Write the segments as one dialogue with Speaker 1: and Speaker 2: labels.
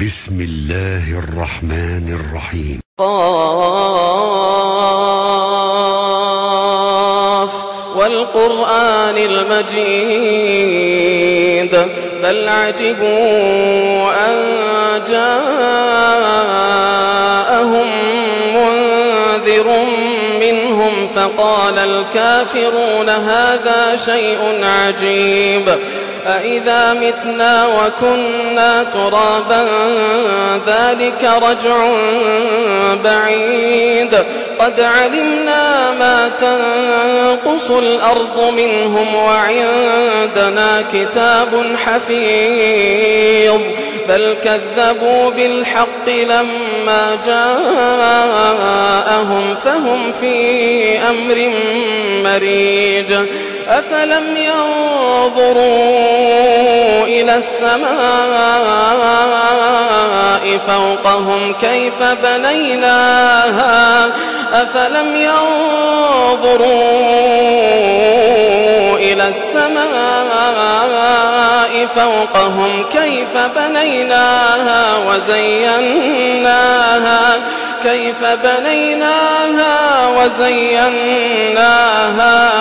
Speaker 1: بسم الله الرحمن الرحيم.
Speaker 2: قاف والقرآن المجيد بل عجبوا أن جاءهم منذر منهم فقال الكافرون هذا شيء عجيب أإذا متنا وكنا ترابا ذلك رجع بعيد قد علمنا ما تنقص الأرض منهم وعندنا كتاب حفيظ بل كذبوا بالحق لما جاءهم فهم في أمر مريج أفلم ينظروا إلى السماء فوقهم كيف بنيناها أفلم ينظروا إلى السماء فوقهم كيف بنيناها وزيناها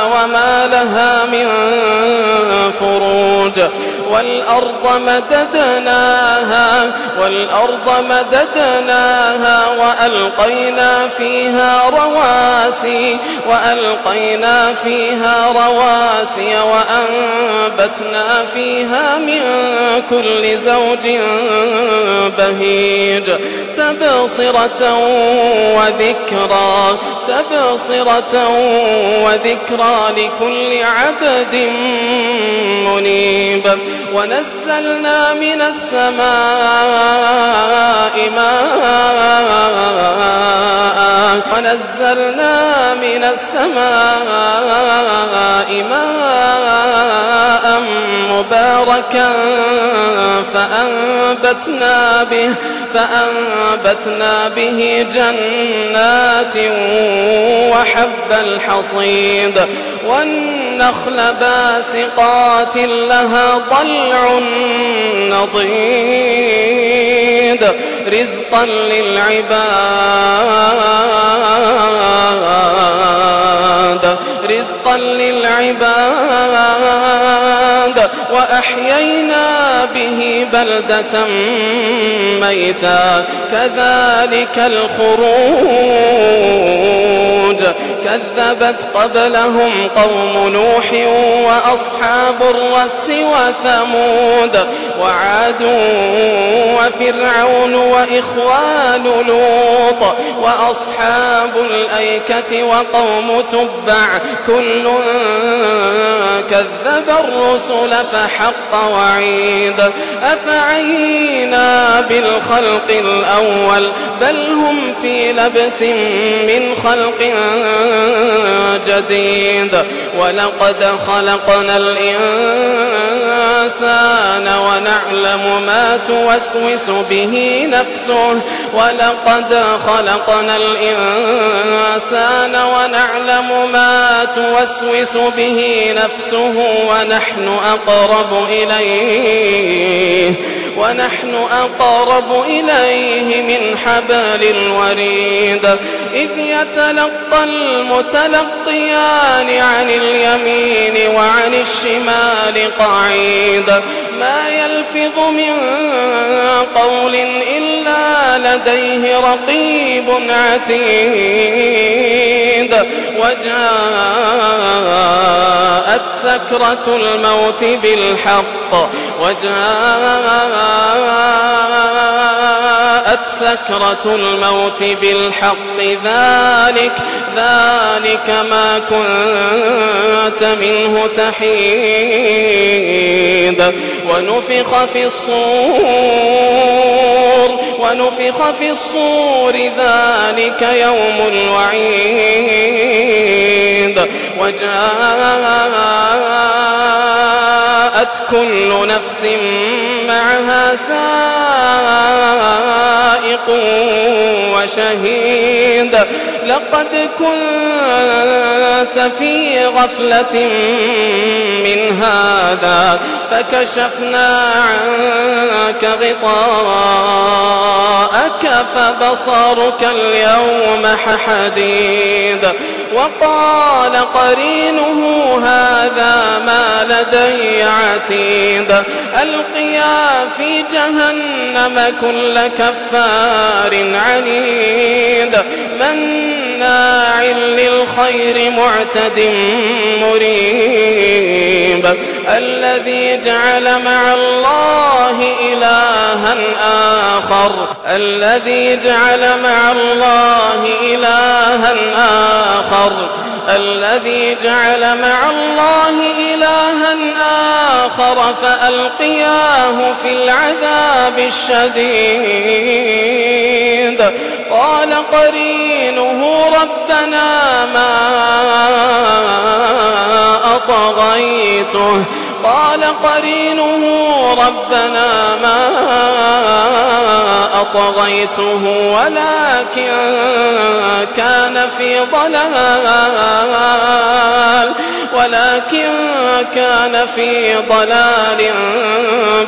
Speaker 2: وما لها من فروج والأرض مددناها وألقينا فيها رواسي وأنبتنا فيها من كل زوج بهيج تبصرة وذكرى لكل عبد منيب ونزلنا من السماء ماء مباركا فأنبتنا به جنات وحب الحصيد والنخل باسقات لها طلع نضيد رزقا للعباد وأحيينا به بلدة ميتا كذلك الخروج كذبت قبلهم قوم نوح وأصحاب الرس وثمود وعاد وفرعون وإخوان لوط وأصحاب الأيكة وقوم تبع كل كذب الرسل فحق وعيد أفعينا بالخلق الأول بل هم في لبس من خلق جديد ولقد خلقنا الإنسان ونعلم ما توسوس به نفسه ونحن أقرب إليه من حبل الوريد إذ يتلقى المتلقيان عن اليمين وعن الشمال قعيد ما يلفظ من قول إلا لديه رقيب عتيد وجاءت سكرة الموت بالحق ذلك ما كنت منه تحيد ونفخ في الصور ذلك يوم الوعيد وجاءت كل نفس معها سائق وشهيد لقد كنت في غفلة من هذا فكشفنا عنك غطاءك فبصرك اليوم حديد. وقال قرينه هذا ما لدي عتيد. ألقيا في جهنم كل كفار عنيد مناع للخير معتد مريب. الذي جعل مع الله إلها آخر الذي جعل مع الله إلها آخر الذي جعل مع الله إلها آخر فألقياه في العذاب الشديد. قال قرينه ربنا ما أطغيته قال قرينه ربنا ما أطغيته ولكن كان في ضلال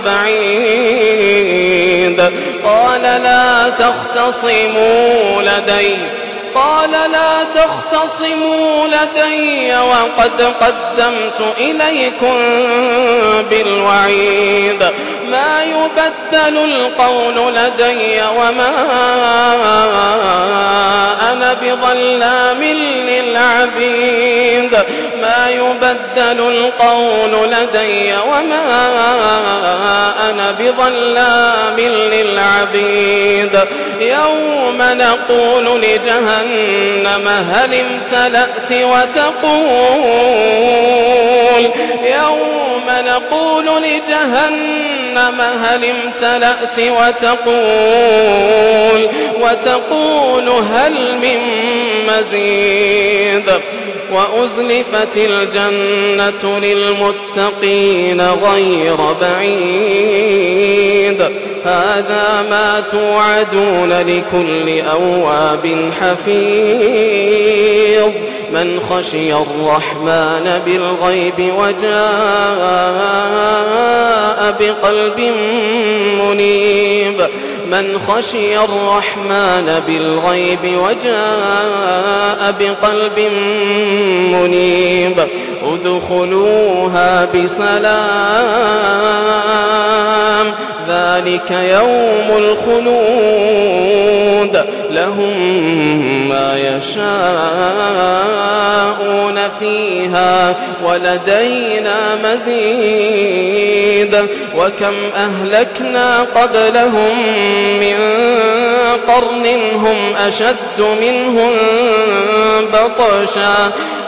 Speaker 2: بعيد. قال لا تختصموا لدي وقد قدمت إليكم بالوعيد. ما يبدل القول لدي وما أنا بظلام للعبيد. ما يبدل القول لدي وما أنا بظلام للعبيد. يوم نقول لجهنم هل امتلأت وتقول هل من مزيد. وأزلفت الجنة للمتقين غير بعيد. هذا ما توعدون لكل أواب حفيظ. من خشي الرحمن بالغيب وجاء بقلب منيب. من خشي الرحمن بالغيب وجاء بقلب منيب. ادخلوها بسلام ذلك يوم الخلود. لهم ما يشاءون فيها ولدينا مزيد. وكم أهلكنا قبلهم من قرن هم أشد منهم بطشا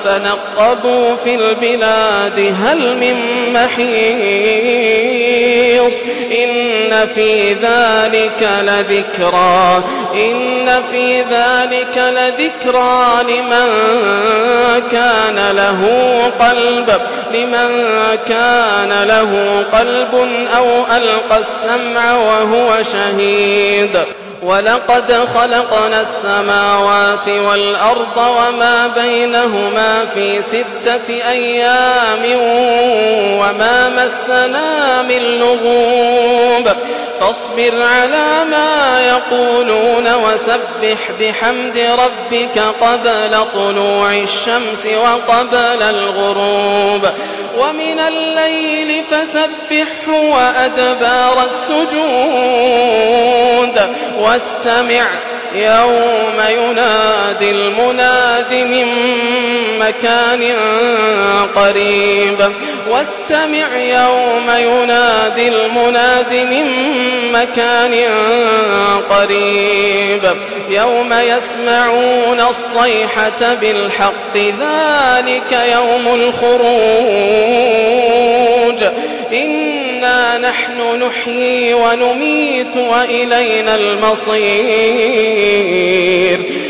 Speaker 2: فنقبوا في البلاد هل من محيص. إن في ذلك لذكرى لمن كان له قلب أو ألقى السمع وهو شهيد. ولقد خلقنا السماوات والأرض وما بينهما في 6 أيام وما مسنا من لغوب. فاصبر على ما يقولون وسبح بحمد ربك قبل طلوع الشمس وقبل الغروب ومن الليل فسبحه وأدبار السجود. واستمع يوم ينادي المناد من مكان قريب. واستمع يوم ينادي المناد من مكان قريب. يوم يسمعون الصيحة بالحق ذلك يوم الخروج. إنا نحن نحيي ونميت وإلينا المصير.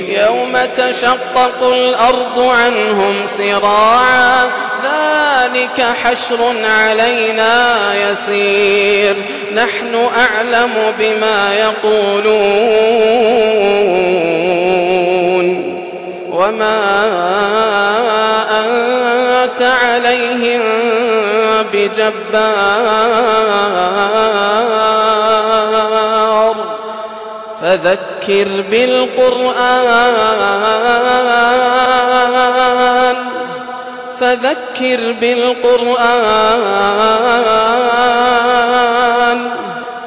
Speaker 2: يوم تشقق الأرض عنهم سراعا ذلك حشر علينا يسير. نحن أعلم بما يقولون وما أنت عليهم بجبار.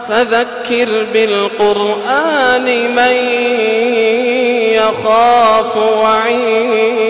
Speaker 2: فذكر بالقرآن من يخاف وعيد.